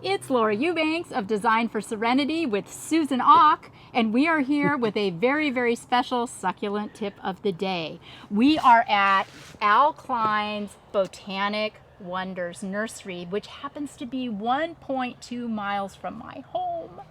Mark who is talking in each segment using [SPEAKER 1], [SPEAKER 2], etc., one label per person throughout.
[SPEAKER 1] It's Laura Eubanks of Design for Serenity with Susan Auck, and we are here with a very, very special succulent tip of the day. We are at Al Klein's Botanic Wonders Nursery, which happens to be 1.2 miles from my home.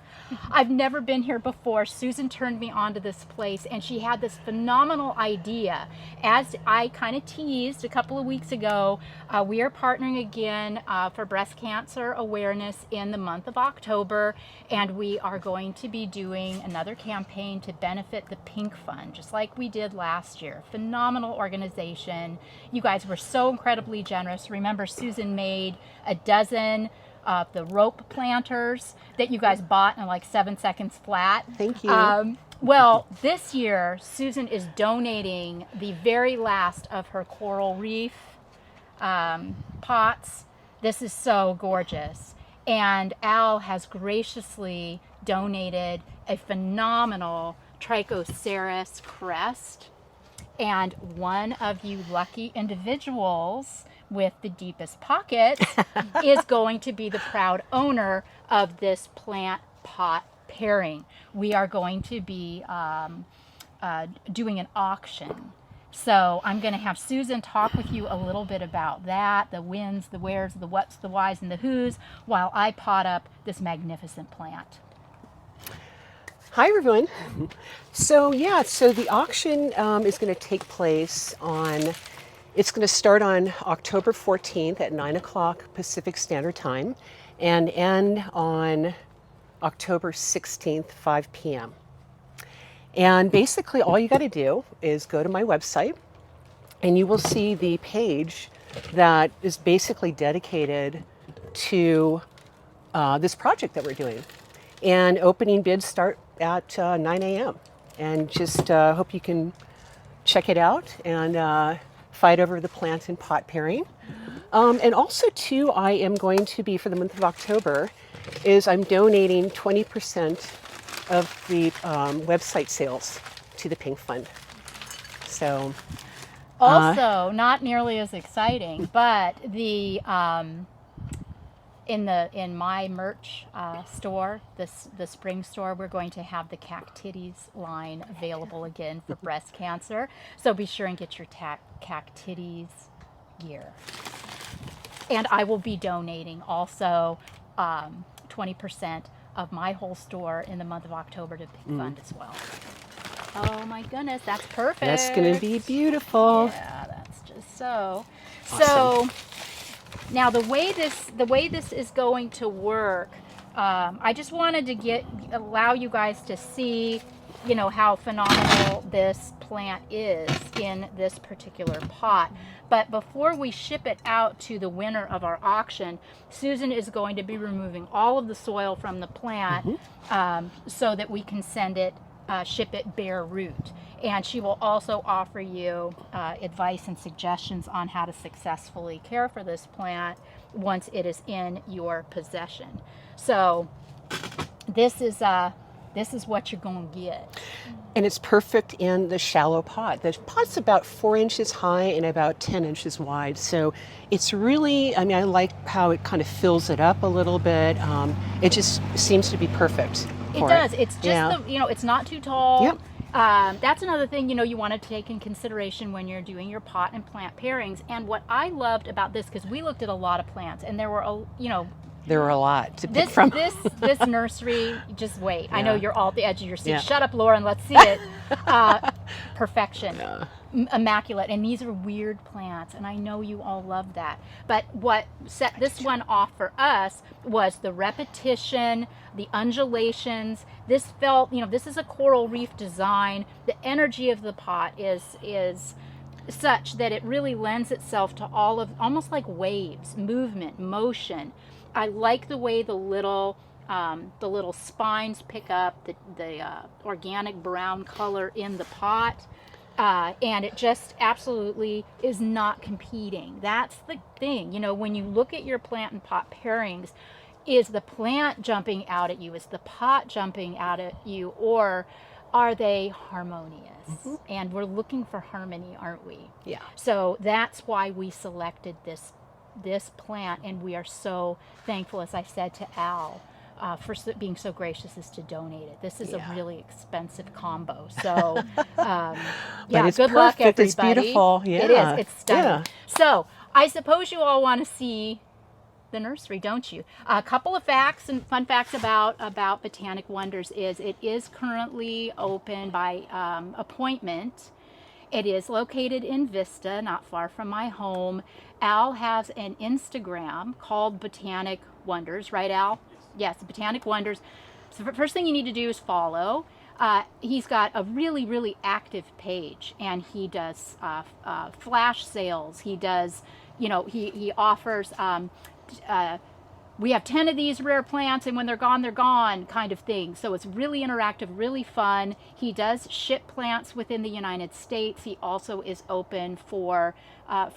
[SPEAKER 1] I've never been here before. Susan turned me on to this place, and she had this phenomenal idea. As I kind of teased a couple of weeks ago, we are partnering again for breast cancer awareness in the month of October, and we are going to be doing another campaign to benefit the Pink Fund, just like we did last year. Phenomenal organization. You guys were so incredibly generous. Remember, Susan made a dozen of the rope planters that you guys bought in like 7 seconds flat.
[SPEAKER 2] Thank you.
[SPEAKER 1] Well, this year, Susan is donating the very last of her coral reef pots. This is so gorgeous. And Al has graciously donated a phenomenal Trichoceros crest. And one of you lucky individuals with the deepest pockets is going to be the proud owner of this plant pot pairing. We are going to be doing an auction. So I'm going to have Susan talk with you a little bit about that, the whens, the wheres, the whats, the whys, and the whos, while I pot up this magnificent plant.
[SPEAKER 2] Hi, everyone. So the auction is going to take place it's going to start on October 14th at 9 o'clock Pacific Standard Time and end on October 16th, 5 p.m. And basically all you got to do is go to my website and you will see the page that is basically dedicated to this project that we're doing. And opening bids start at 9 a.m. And just hope you can check it out and fight over the plant and pot pairing. And also too, I am going to be, for the month of October, I'm donating 20% of the website sales to the Pink Fund. So
[SPEAKER 1] also, not nearly as exciting, but the in my merch store, the spring store, we're going to have the Cactus line available again for breast cancer. So be sure and get your Cactus gear. And I will be donating also 20% of my whole store in the month of October to Pink Fund as well. Oh my goodness, that's perfect.
[SPEAKER 2] That's going to be beautiful.
[SPEAKER 1] Yeah, that's just so.
[SPEAKER 2] Awesome.
[SPEAKER 1] So now the way this is going to work, I just wanted to allow you guys to see, how phenomenal this plant is in this particular pot. But before we ship it out to the winner of our auction, Susan is going to be removing all of the soil from the plant so that we can ship it bare root. And she will also offer you advice and suggestions on how to successfully care for this plant once it is in your possession. So this is what you're going to get.
[SPEAKER 2] And it's perfect in the shallow pot. The pot's about 4 inches high and about 10 inches wide. So it's really, I like how it kind of fills it up a little bit. It just seems to be perfect.
[SPEAKER 1] It does. It's just it's not too tall.
[SPEAKER 2] Yep.
[SPEAKER 1] That's another thing, you want to take in consideration when you're doing your pot and plant pairings. And what I loved about this, because we looked at a lot of plants and there were,
[SPEAKER 2] there were a lot to pick from.
[SPEAKER 1] This nursery, just wait. Yeah. I know you're all at the edge of your seat.
[SPEAKER 2] Yeah.
[SPEAKER 1] Shut up, Lauren, let's see it. Perfection. Yeah. Immaculate. And these are weird plants, and I know you all love that. But what set this one off for us was the repetition, the undulations. This felt, this is a coral reef design. The energy of the pot is such that it really lends itself to almost like waves, movement, motion. I like the way the little spines pick up the organic brown color in the pot. And it just absolutely is not competing. That's the thing. When you look at your plant and pot pairings, is the plant jumping out at you? Is the pot jumping out at you? Or are they harmonious? Mm-hmm. And we're looking for harmony, aren't we?
[SPEAKER 2] Yeah.
[SPEAKER 1] So that's why we selected this this plant, and we are so thankful, as I said to Al, for being so gracious as to donate it. This is a really expensive combo. So, yeah,
[SPEAKER 2] it's
[SPEAKER 1] good luck,
[SPEAKER 2] perfect.
[SPEAKER 1] everybody.
[SPEAKER 2] It's beautiful. Yeah.
[SPEAKER 1] It is. It's stunning.
[SPEAKER 2] Yeah.
[SPEAKER 1] So, I suppose you all want to see the nursery, don't you? A couple of facts and fun facts about Botanic Wonders is it is currently open by appointment. It is located in Vista, not far from my home. Al has an Instagram called Botanic Wonders, right, Al? Yes, Botanic Wonders. So the first thing you need to do is follow. He's got a really, really active page, and he does flash sales. He does, he offers, we have 10 of these rare plants, and when they're gone kind of thing. So it's really interactive, really fun. He does ship plants within the United States. He also is open for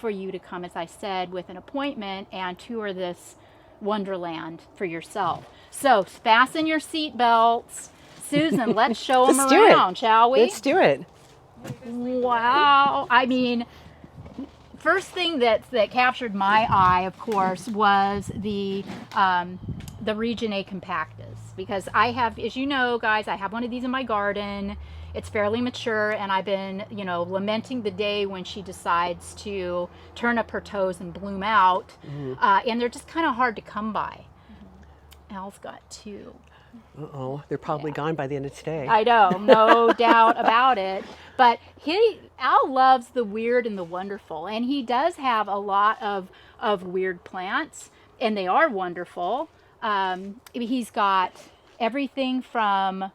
[SPEAKER 1] you to come, as I said, with an appointment and tour this wonderland for yourself. So fasten your seat belts. Susan, let's show them around, shall we?
[SPEAKER 2] Let's do it.
[SPEAKER 1] Wow. I mean, first thing that captured my eye, of course, was the Region A compactus, because I have, as you know, guys, I have one of these in my garden. It's fairly mature, and I've been, lamenting the day when she decides to turn up her toes and bloom out. And they're just kind of hard to come by. Al's got two.
[SPEAKER 2] Uh-oh, they're probably gone by the end of today.
[SPEAKER 1] I know, no doubt about it. But Al loves the weird and the wonderful, and he does have a lot of weird plants, and they are wonderful. He's got everything from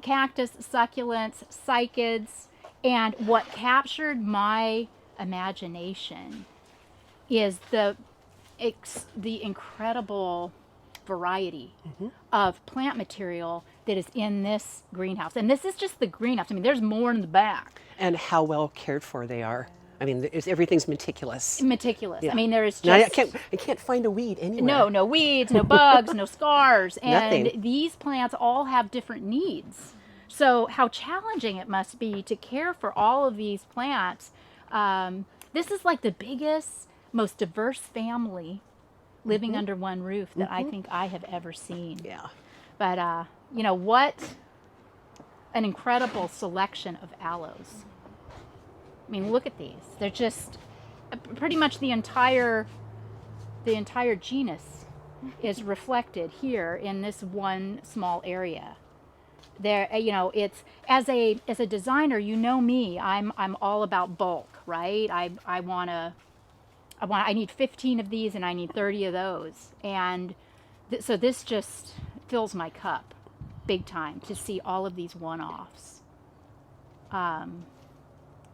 [SPEAKER 1] cactus, succulents, cycads, and what captured my imagination is the incredible variety of plant material that is in this greenhouse. And this is just the greenhouse. I mean, there's more in the back.
[SPEAKER 2] And how well cared for they are. I mean, everything's meticulous.
[SPEAKER 1] Meticulous. Yeah. I mean, there is just...
[SPEAKER 2] Now, I can't find a weed anywhere.
[SPEAKER 1] No weeds, no bugs, no scars. And
[SPEAKER 2] Nothing.
[SPEAKER 1] These plants all have different needs. So how challenging it must be to care for all of these plants. This is like the biggest, most diverse family living under one roof that I think I have ever seen.
[SPEAKER 2] Yeah.
[SPEAKER 1] But, what an incredible selection of aloes. I mean, look at these. They're just pretty much the entire genus is reflected here in this one small area. There, it's as a designer, me, I'm all about bulk, right? I need 15 of these and I need 30 of those. And so this just fills my cup big time to see all of these one-offs.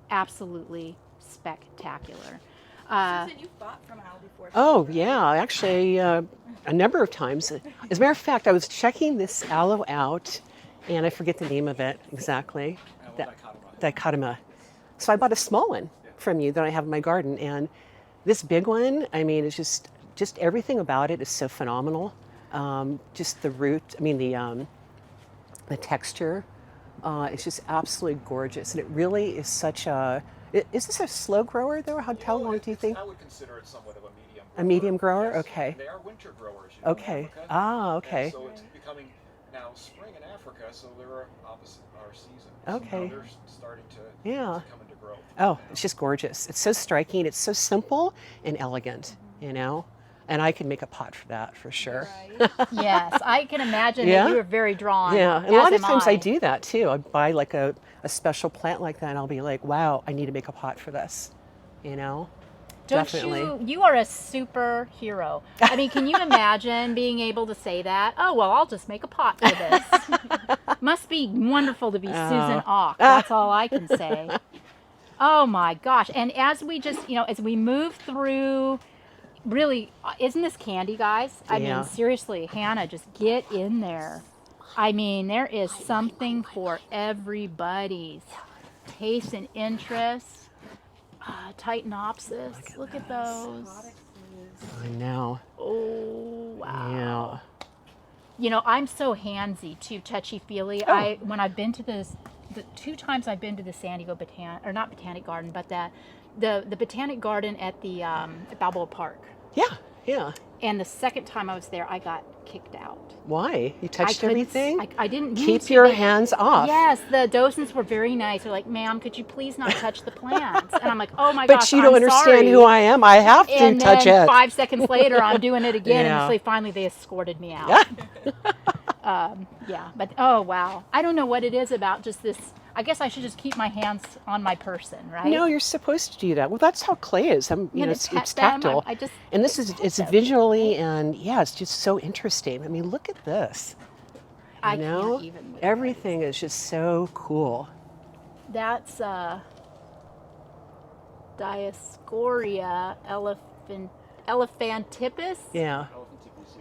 [SPEAKER 1] Absolutely spectacular.
[SPEAKER 3] Susan, you've bought from Al before.
[SPEAKER 2] Oh, yeah, actually a number of times. As a matter of fact, I was checking this aloe out, and I forget the name of it exactly. Dichotoma. So I bought a small one from you that I have in my garden, and this big one, I mean, it's just everything about it is so phenomenal. Just the root, I mean, the texture, it's just absolutely gorgeous. And it really is such a, is this a slow grower though? How long do you think?
[SPEAKER 4] I would consider it somewhat of a medium grower.
[SPEAKER 2] A medium grower?
[SPEAKER 4] Yes.
[SPEAKER 2] Okay.
[SPEAKER 4] They are winter growers.
[SPEAKER 2] Okay.
[SPEAKER 4] In Africa.
[SPEAKER 2] Ah, okay.
[SPEAKER 4] And so it's becoming now spring in Africa, so they're opposite our season.
[SPEAKER 2] Okay.
[SPEAKER 4] So now they're starting to
[SPEAKER 2] Yeah.
[SPEAKER 4] come into growth.
[SPEAKER 2] Oh, it's just gorgeous. It's so striking. It's so simple and elegant, And I could make a pot for that for sure.
[SPEAKER 3] Right.
[SPEAKER 1] Yes, I can imagine
[SPEAKER 2] Yeah.
[SPEAKER 1] that you are very drawn.
[SPEAKER 2] Yeah, and a lot of
[SPEAKER 1] as am
[SPEAKER 2] times I do that too. I buy like a special plant like that, and I'll be like, wow, I need to make a pot for this,
[SPEAKER 1] Don't
[SPEAKER 2] Definitely.
[SPEAKER 1] you are a superhero. I mean, can you imagine being able to say that? Oh, well, I'll just make a pot for this. Must be wonderful to be Susan Ock. That's all I can say. Oh my gosh. And as we just, as we move through, really, isn't this candy, guys? I
[SPEAKER 2] Yeah.
[SPEAKER 1] mean, seriously, Hannah, just get in there. I mean, there is something for everybody's taste and interest. Titanopsis, look at those.
[SPEAKER 2] I know.
[SPEAKER 1] Oh, wow.
[SPEAKER 2] Yeah.
[SPEAKER 1] I'm so handsy too, touchy-feely. When I've been to the 2 times I've been to the San Diego Botanic Garden, but the Botanic Garden at the at Balboa Park.
[SPEAKER 2] Yeah, yeah.
[SPEAKER 1] And the second time I was there, I got kicked out.
[SPEAKER 2] Why? You touched
[SPEAKER 1] couldn't-
[SPEAKER 2] everything?
[SPEAKER 1] I didn't mean
[SPEAKER 2] Keep
[SPEAKER 1] to,
[SPEAKER 2] your
[SPEAKER 1] but-
[SPEAKER 2] hands off.
[SPEAKER 1] Yes, the docents were very nice. They're like, "Ma'am, could you please not touch the plants?" And I'm like, "Oh my gosh,
[SPEAKER 2] But you don't
[SPEAKER 1] I'm
[SPEAKER 2] understand
[SPEAKER 1] sorry."
[SPEAKER 2] who I am. I have to
[SPEAKER 1] And
[SPEAKER 2] touch
[SPEAKER 1] then
[SPEAKER 2] it.
[SPEAKER 1] 5 seconds later, I'm doing it again,
[SPEAKER 2] Yeah.
[SPEAKER 1] and so finally they escorted me out. Yeah, but oh wow, I don't know what it is about just this. I guess I should just keep my hands on my person, right?
[SPEAKER 2] No, you're supposed to do that. Well, that's how clay is. You know,
[SPEAKER 1] to
[SPEAKER 2] it's
[SPEAKER 1] pet them,
[SPEAKER 2] tactile.
[SPEAKER 1] I just
[SPEAKER 2] And this is it's visually and yeah, it's just so interesting. I mean, look at this.
[SPEAKER 1] I
[SPEAKER 2] You know,
[SPEAKER 1] can't even. With
[SPEAKER 2] everything is just so cool.
[SPEAKER 1] That's Dioscorea elephantippus.
[SPEAKER 2] Yeah,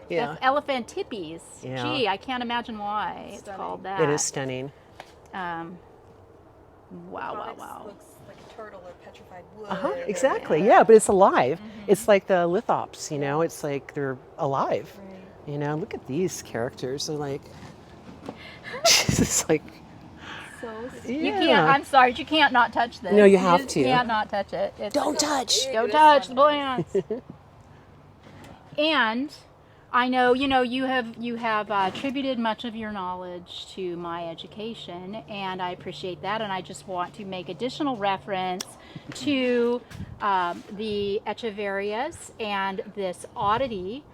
[SPEAKER 2] yeah.
[SPEAKER 1] That's elephantippes.
[SPEAKER 2] Yeah.
[SPEAKER 1] Gee, I can't imagine why it's
[SPEAKER 3] Stunning.
[SPEAKER 1] called that.
[SPEAKER 2] It is stunning.
[SPEAKER 1] Wow, wow,
[SPEAKER 3] Onyx
[SPEAKER 1] wow.
[SPEAKER 3] looks like a turtle or petrified wood.
[SPEAKER 2] Exactly. Yeah, but it's alive. It's like the lithops. You know, it's like they're alive.
[SPEAKER 3] Right.
[SPEAKER 2] You know, look at these characters. They're like, it's like.
[SPEAKER 1] So
[SPEAKER 2] Yeah.
[SPEAKER 1] you can't. I'm sorry, you can't not touch this.
[SPEAKER 2] No, you have
[SPEAKER 1] just
[SPEAKER 2] to.
[SPEAKER 1] Can't not touch it. It's,
[SPEAKER 2] Don't touch.
[SPEAKER 1] Don't touch the plants. And I know, you have attributed much of your knowledge to my education, and I appreciate that. And I just want to make additional reference to the echeverias and this oddity,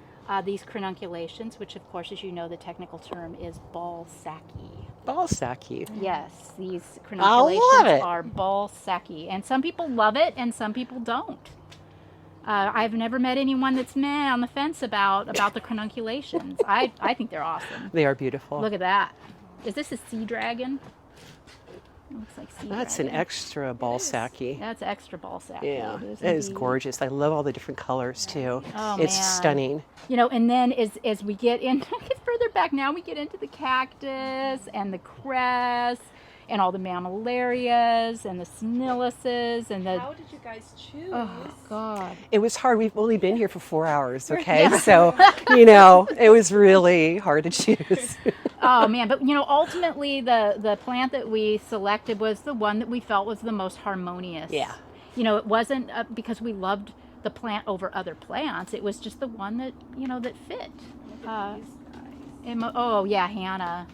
[SPEAKER 1] these credunculations, which of course, as you know, the technical term is ball-sacky.
[SPEAKER 2] Ball-sacky.
[SPEAKER 1] Yes, these
[SPEAKER 2] I love
[SPEAKER 1] credunculations
[SPEAKER 2] it.
[SPEAKER 1] are ball-sacky, and some people love it, and some people don't. I've never met anyone that's meh on the fence about the credunculations. I think they're awesome.
[SPEAKER 2] They are beautiful.
[SPEAKER 1] Look at that. Is this a sea dragon? It looks like sea
[SPEAKER 2] That's
[SPEAKER 1] dragon.
[SPEAKER 2] an extra ball-sacky.
[SPEAKER 1] That's extra ball-sacky.
[SPEAKER 2] Yeah,
[SPEAKER 1] It
[SPEAKER 2] it is
[SPEAKER 1] indeed.
[SPEAKER 2] gorgeous. I love all the different colors too.
[SPEAKER 1] Oh,
[SPEAKER 2] It's
[SPEAKER 1] man.
[SPEAKER 2] stunning.
[SPEAKER 1] And then as we get in, get further back now, we get into the cactus and the cress and all the mammillarias and the snilluses and the.
[SPEAKER 3] How did you guys choose?
[SPEAKER 1] Oh God.
[SPEAKER 2] It was hard. We've only been here for 4 hours, okay?
[SPEAKER 1] Yeah.
[SPEAKER 2] So, it was really hard to choose.
[SPEAKER 1] Oh man, but ultimately the plant that we selected was the one that we felt was the most harmonious.
[SPEAKER 2] Yeah.
[SPEAKER 1] It wasn't because we loved the plant over other plants. It was just the one that that fit. Oh yeah, Hannah.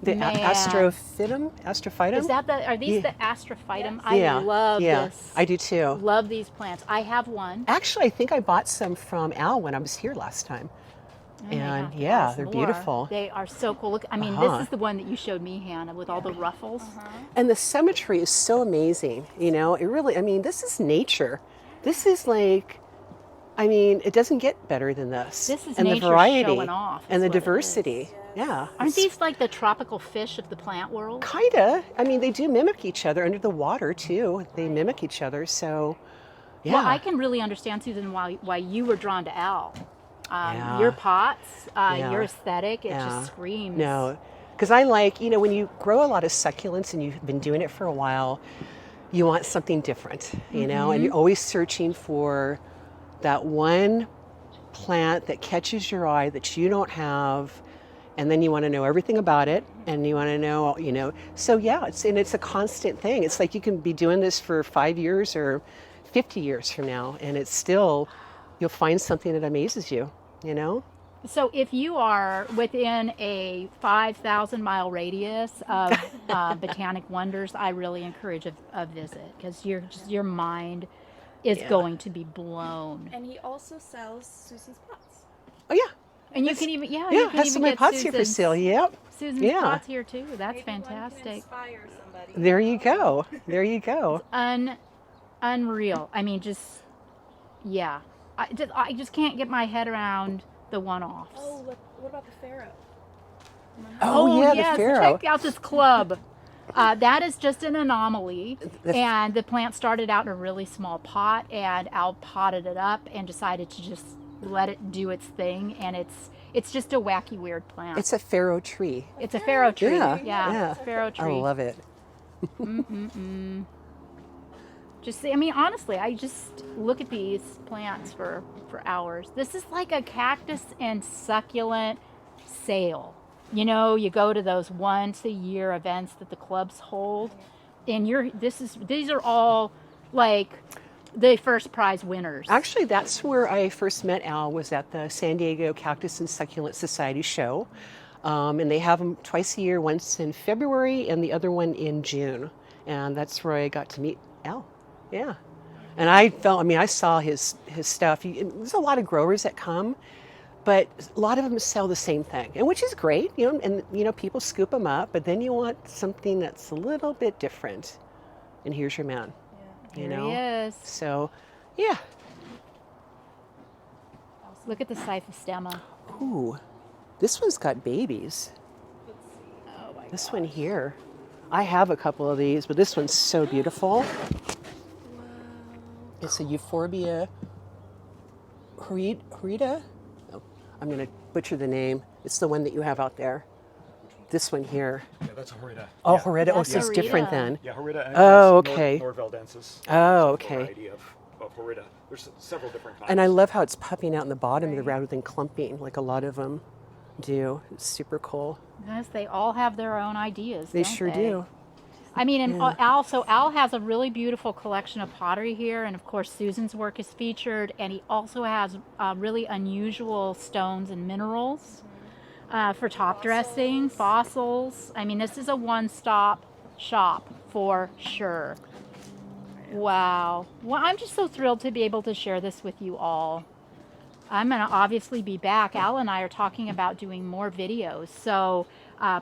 [SPEAKER 2] The
[SPEAKER 1] Man.
[SPEAKER 2] astrophytum?
[SPEAKER 1] Is that are these
[SPEAKER 2] Yeah.
[SPEAKER 1] the astrophytum?
[SPEAKER 2] Yeah,
[SPEAKER 1] I love
[SPEAKER 2] yeah,
[SPEAKER 1] this.
[SPEAKER 2] I do too.
[SPEAKER 1] Love these plants. I have one.
[SPEAKER 2] Actually, I think I bought some from Al when I was here last time.
[SPEAKER 1] I may
[SPEAKER 2] And
[SPEAKER 1] have to
[SPEAKER 2] yeah,
[SPEAKER 1] ask
[SPEAKER 2] they're
[SPEAKER 1] more.
[SPEAKER 2] beautiful.
[SPEAKER 1] They are so cool. Look, I mean,
[SPEAKER 2] Uh-huh.
[SPEAKER 1] this is the one that you showed me, Hannah, with all the ruffles.
[SPEAKER 2] And the symmetry is so amazing. It really, this is nature. This is like, it doesn't get better than this.
[SPEAKER 1] This is
[SPEAKER 2] and the
[SPEAKER 1] nature
[SPEAKER 2] variety
[SPEAKER 1] showing off,
[SPEAKER 2] and
[SPEAKER 1] is
[SPEAKER 2] the
[SPEAKER 1] what it
[SPEAKER 2] diversity. Yeah.
[SPEAKER 1] Aren't these like the tropical fish of the plant world?
[SPEAKER 2] Kinda. They do mimic each other under the water too. They mimic each other. So, yeah.
[SPEAKER 1] Well, I can really understand, Susan, why you were drawn to Al.
[SPEAKER 2] Yeah.
[SPEAKER 1] Your pots,
[SPEAKER 2] Yeah.
[SPEAKER 1] your aesthetic, it
[SPEAKER 2] Yeah.
[SPEAKER 1] just screams.
[SPEAKER 2] No, because I like, when you grow a lot of succulents and you've been doing it for a while, you want something different, and you're always searching for that one plant that catches your eye that you don't have, and then you want to know everything about it, and you want to know, so yeah, it's a constant thing. It's like you can be doing this for 5 years or 50 years from now, and it's still, you'll find something that amazes you,
[SPEAKER 1] So if you are within a 5,000-mile radius of Botanic Wonders, I really encourage a visit because your mind is
[SPEAKER 2] Yeah.
[SPEAKER 1] going to be blown.
[SPEAKER 3] And he also sells Susan's pots.
[SPEAKER 2] Oh yeah.
[SPEAKER 1] And you can even you
[SPEAKER 2] Yeah,
[SPEAKER 1] can
[SPEAKER 2] has
[SPEAKER 1] even
[SPEAKER 2] some of my
[SPEAKER 1] get
[SPEAKER 2] pots here for
[SPEAKER 1] Susan's-
[SPEAKER 2] sale. Yep.
[SPEAKER 1] Susan's
[SPEAKER 2] Yeah.
[SPEAKER 1] pots here too. That's
[SPEAKER 3] Maybe one can
[SPEAKER 1] fantastic.
[SPEAKER 3] inspire somebody.
[SPEAKER 2] There you go. There you go.
[SPEAKER 1] Unreal. Yeah. I just can't get my head around the one-offs.
[SPEAKER 3] Oh, look, what about the Pharaoh?
[SPEAKER 2] Oh, yeah,
[SPEAKER 1] yes,
[SPEAKER 2] the Pharaoh.
[SPEAKER 1] check out this club. That is just an anomaly.
[SPEAKER 2] The-
[SPEAKER 1] And the plant started out in a really small pot, and Al potted it up and decided to just let it do its thing. And it's just a wacky, weird plant.
[SPEAKER 2] It's a pharaoh tree.
[SPEAKER 1] It's a pharaoh tree.
[SPEAKER 2] Yeah,
[SPEAKER 1] Yeah,
[SPEAKER 2] yeah.
[SPEAKER 1] it's a pharaoh
[SPEAKER 2] I
[SPEAKER 1] tree.
[SPEAKER 2] love it.
[SPEAKER 1] Honestly, I just look at these plants for hours. This is like a cactus and succulent sale. You go to those once a year events that the clubs hold, and these are all like the first prize winners.
[SPEAKER 2] Actually, that's where I first met Al, was at the San Diego Cactus and Succulent Society show. And they have them twice a year, once in February and the other one in June. And that's where I got to meet Al. Yeah. And I saw his stuff. There's a lot of growers that come, but a lot of them sell the same thing, and which is great, and people scoop them up, but then you want something that's a little bit different. And here's your man.
[SPEAKER 1] Here he is.
[SPEAKER 2] So, yeah.
[SPEAKER 1] Look at the Cyphostemma.
[SPEAKER 2] Ooh, this one's got babies.
[SPEAKER 1] Oh my
[SPEAKER 2] This
[SPEAKER 1] gosh.
[SPEAKER 2] one here. I have a couple of these, but this one's so beautiful. It's a Euphorbia horrida. Oh, I'm going to butcher the name. It's the one that you have out there. This one here.
[SPEAKER 4] Yeah, that's a horrida.
[SPEAKER 2] Oh,
[SPEAKER 4] Yeah.
[SPEAKER 2] horrida. Oh,
[SPEAKER 1] That's
[SPEAKER 2] so it's
[SPEAKER 1] horrida.
[SPEAKER 2] different then.
[SPEAKER 4] Yeah, horrida. And
[SPEAKER 2] Oh,
[SPEAKER 4] that's
[SPEAKER 2] okay.
[SPEAKER 4] Norvaldensis.
[SPEAKER 2] Oh,
[SPEAKER 4] It's a
[SPEAKER 2] okay.
[SPEAKER 4] variety of horrida. There's several different kinds.
[SPEAKER 2] And I love how it's puffing out in the bottom of the rather than clumping like a lot of them do. It's super cool.
[SPEAKER 1] Yes, they all have their own ideas.
[SPEAKER 2] They
[SPEAKER 1] don't
[SPEAKER 2] sure do.
[SPEAKER 1] I mean, and
[SPEAKER 2] Yeah.
[SPEAKER 1] Al has a really beautiful collection of pottery here, and of course Susan's work is featured, and he also has really unusual stones and minerals for top dressing, fossils. I mean, this is a one-stop shop for sure. Wow. Well, I'm just so thrilled to be able to share this with you all. I'm going to obviously be back. Al and I are talking about doing more videos, so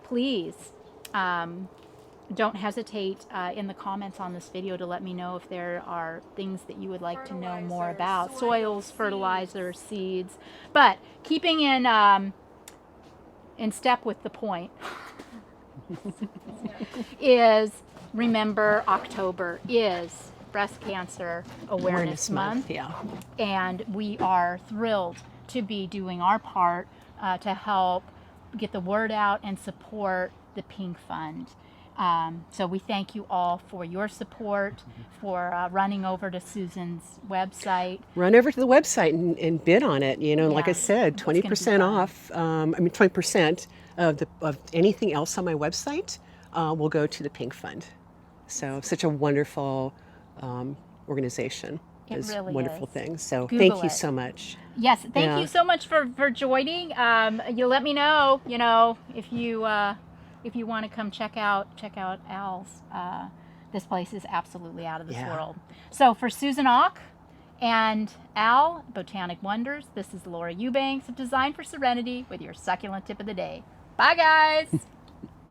[SPEAKER 1] please don't hesitate in the comments on this video to let me know if there are things that you would like to know more about. Soils, fertilizers, seeds. But keeping in step with the point is, remember, October is Breast Cancer Awareness Month.
[SPEAKER 2] Yeah.
[SPEAKER 1] And we are thrilled to be doing our part to help get the word out and support the Pink Fund. So we thank you all for your support, for running over to Susan's website.
[SPEAKER 2] Run over to the website and bid on it. Like I
[SPEAKER 1] Yeah,
[SPEAKER 2] said,
[SPEAKER 1] that's gonna be
[SPEAKER 2] 20%
[SPEAKER 1] fun.
[SPEAKER 2] off. 20% of anything else on my website will go to the Pink Fund. So such a wonderful organization.
[SPEAKER 1] It
[SPEAKER 2] Does
[SPEAKER 1] really
[SPEAKER 2] wonderful
[SPEAKER 1] is.
[SPEAKER 2] things. So
[SPEAKER 1] Google
[SPEAKER 2] thank you
[SPEAKER 1] it.
[SPEAKER 2] so much.
[SPEAKER 1] Yes, thank
[SPEAKER 2] Yeah.
[SPEAKER 1] you so much for joining. You let me know, if you want to come check out Al's. This place is absolutely out of this
[SPEAKER 2] Yeah.
[SPEAKER 1] world. So for Susan Ock and Al, Botanic Wonders, this is Laura Eubanks of Design for Serenity with your succulent tip of the day. Bye, guys.